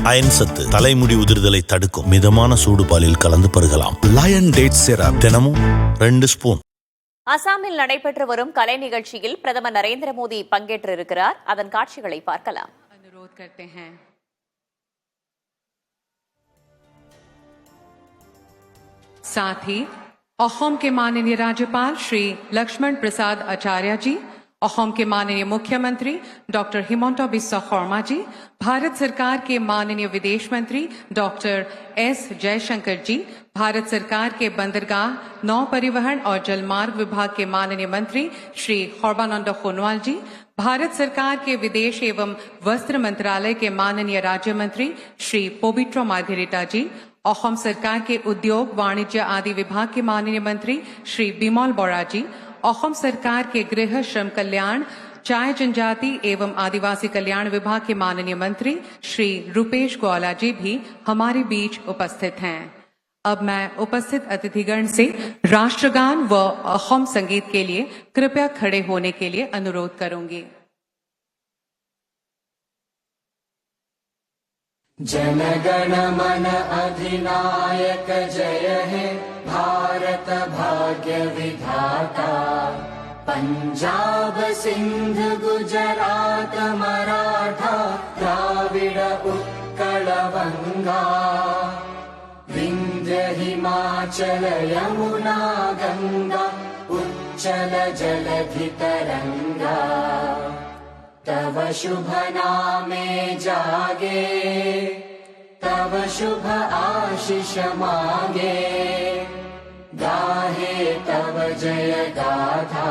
Iron சத்து தலைமுடி உதிர்தலை தடுக்கும். மிதமான சூடு பாலில் கலந்து பருகலாம். லயன் டேட் சிரப் தினமும் 2 ஸ்பூன். அசாமில் நடைபெற்று வரும் கலை நிகழ்ச்சியில் பிரதமர் நரேந்திர மோடி பங்கேற்றிருக்கிறார். அதன் காட்சிகளை பார்க்கலாம். साथ ही असम के माननीय राज्यपाल श्री लक्ष्मण प्रसाद आचार्य जी, असम के माननीय मुख्यमंत्री डॉक्टर हिमंता बिस्वा शर्मा जी, भारत सरकार के माननीय विदेश मंत्री डॉक्टर एस जयशंकर जी, भारत सरकार के बंदरगाह, नौ परिवहन और जलमार्ग विभाग के माननीय मंत्री श्री सर्बानंद सोनोवाल जी, भारत सरकार के विदेश एवं वस्त्र मंत्रालय के माननीय राज्य मंत्री श्री पोबिट्रो मार्गेरिटा जी, असम सरकार के उद्योग, वाणिज्य आदि विभाग के माननीय मंत्री श्री बिमल बोरा जी, असम सरकार के गृह, श्रम कल्याण, चाय जनजाति एवं आदिवासी कल्याण विभाग के माननीय मंत्री श्री रूपेश गोवाला जी भी हमारे बीच उपस्थित हैं। अब मैं उपस्थित अतिथिगण से राष्ट्रगान व असम संगीत के लिए कृपया खड़े होने के लिए अनुरोध करूंगी। जनगण मन अधिनायक जय हे भारत भाग्य विधाता, पंजाब सिंध गुजरात मराठा द्राविड़ उत्कल बंगा, विंध्य हिमाचल यमुना गंगा उच्चल जलधि तरंगा, तव शुभ नामे जागे, तव शुभ आशीष मांगे, गाहे तव जय गाथा,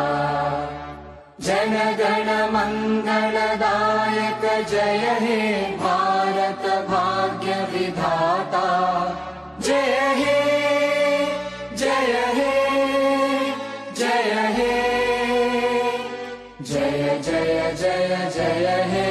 जनगण मंगलदायक जय हे भारत भाग्य विधाता, जय हे जय हे जय हे जय जय जय जय हे।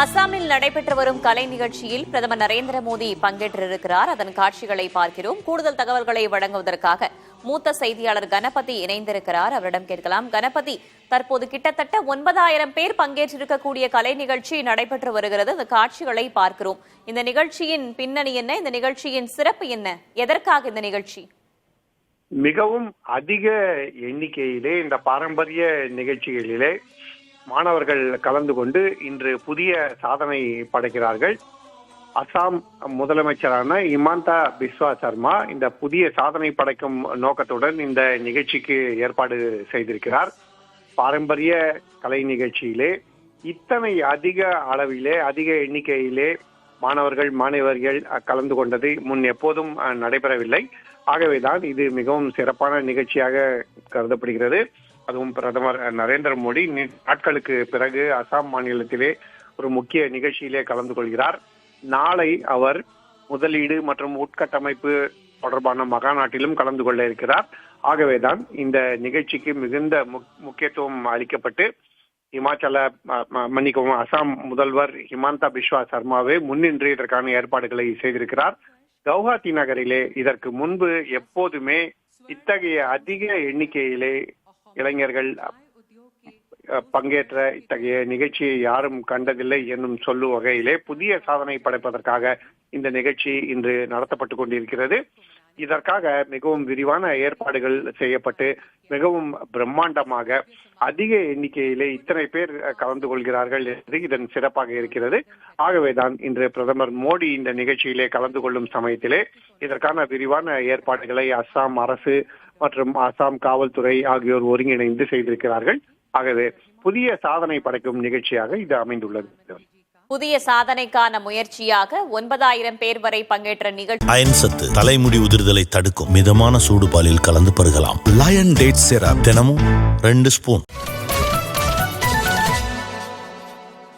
அசாமில் நடைபெற்று வரும் கலை நிகழ்ச்சியில் பிரதமர் நரேந்திர மோடி பங்கேற்றிருக்கிறார். அதன் காட்சிகளை பார்க்கிறோம். கூடுதல் தகவல்களை வழங்குவதற்காக மூத்த செய்தியாளர் கணபதி இணைந்திருக்கிறார். அவரிடம் கேட்கலாம். கணபதி, தற்போது கிட்டத்தட்ட 9,000 பேர் பங்கேற்றிருக்கக்கூடிய கலை நிகழ்ச்சி நடைபெற்று வருகிறது. அந்த காட்சிகளை பார்க்கிறோம். இந்த நிகழ்ச்சியின் பின்னணி என்ன? இந்த நிகழ்ச்சியின் சிறப்பு என்ன? எதற்காக இந்த நிகழ்ச்சி? மிகவும் அதிக எண்ணிக்கையிலே இந்த பாரம்பரிய நிகழ்ச்சிகளிலே மாணவர்கள் கலந்து கொண்டு இன்று புதிய சாதனை படைக்கிறார்கள். அசாம் முதலமைச்சரான ஹிமந்தா பிஸ்வா சர்மா இந்த புதிய சாதனை படைக்கும் நோக்கத்துடன் இந்த நிகழ்ச்சிக்கு ஏற்பாடு செய்திருக்கிறார். பாரம்பரிய கலை நிகழ்ச்சியிலே இத்தனை அதிக அளவிலே, அதிக எண்ணிக்கையிலே மாணவர்கள் கலந்து கொண்டது முன் எப்போதும் நடைபெறவில்லை. ஆகவேதான் இது மிகவும் சிறப்பான நிகழ்ச்சியாக கருதப்படுகிறது. அதுவும் பிரதமர் நரேந்திர மோடி நாட்களுக்கு பிறகு அசாம் மாநிலத்திலே ஒரு முக்கிய நிகழ்ச்சியிலே கலந்து கொள்கிறார். நாளை அவர் முதலீடு மற்றும் உட்கட்டமைப்பு தொடர்பான மகாநாட்டிலும் கலந்து கொள்ள இருக்கிறார். ஆகவேதான் இந்த நிகழ்ச்சிக்கு மிகுந்த முக்கியத்துவம் அளிக்கப்பட்டு அசாம் முதல்வர் ஹிமந்தா பிஸ்வா சர்மாவே முன்னின்று இதற்கான ஏற்பாடுகளை செய்திருக்கிறார். கவுஹாத்தி நகரிலே இதற்கு முன்பு எப்போதுமே இத்தகைய அதிக எண்ணிக்கையிலே இளைஞர்கள் பங்கேற்ற இத்தகைய நிகழ்ச்சியை யாரும் கண்டதில்லை என்னும் சொல்லும் வகையிலே புதிய சாதனை படைப்பதற்காக இந்த நிகழ்ச்சி இன்று நடத்தப்பட்டு கொண்டிருக்கிறது. இதற்காக மிகவும் விரிவான ஏற்பாடுகள் செய்யப்பட்டு மிகவும் பிரம்மாண்டமாக அதிக எண்ணிக்கையிலே இத்தனை பேர் கலந்து கொள்கிறார்கள் என்று இதன் சிறப்பாக இருக்கிறது. ஆகவேதான் இன்று பிரதமர் மோடி இந்த நிகழ்ச்சியிலே கலந்து கொள்ளும் சமயத்திலே இதற்கான விரிவான ஏற்பாடுகளை அசாம் அரசு மற்றும் அசாம் காவல்துறை ஆகியோர் ஒருங்கிணைந்து செய்திருக்கிறார்கள். ஆகவே புதிய சாதனை படைக்கும் நிகழ்ச்சியாக இது அமைந்துள்ளது. புதிய சாதனைக்கான முயற்சியாக 9,000 பேர் வரை பங்கேற்ற நிகழ்ச்சி. அயன் சத்து தலைமுடி உதிர்தலை தடுக்கும். மிதமான சூடு பாலில் கலந்து பருகலாம். லயன் டேட் சிரப் தினமும் 2 ஸ்பூன்.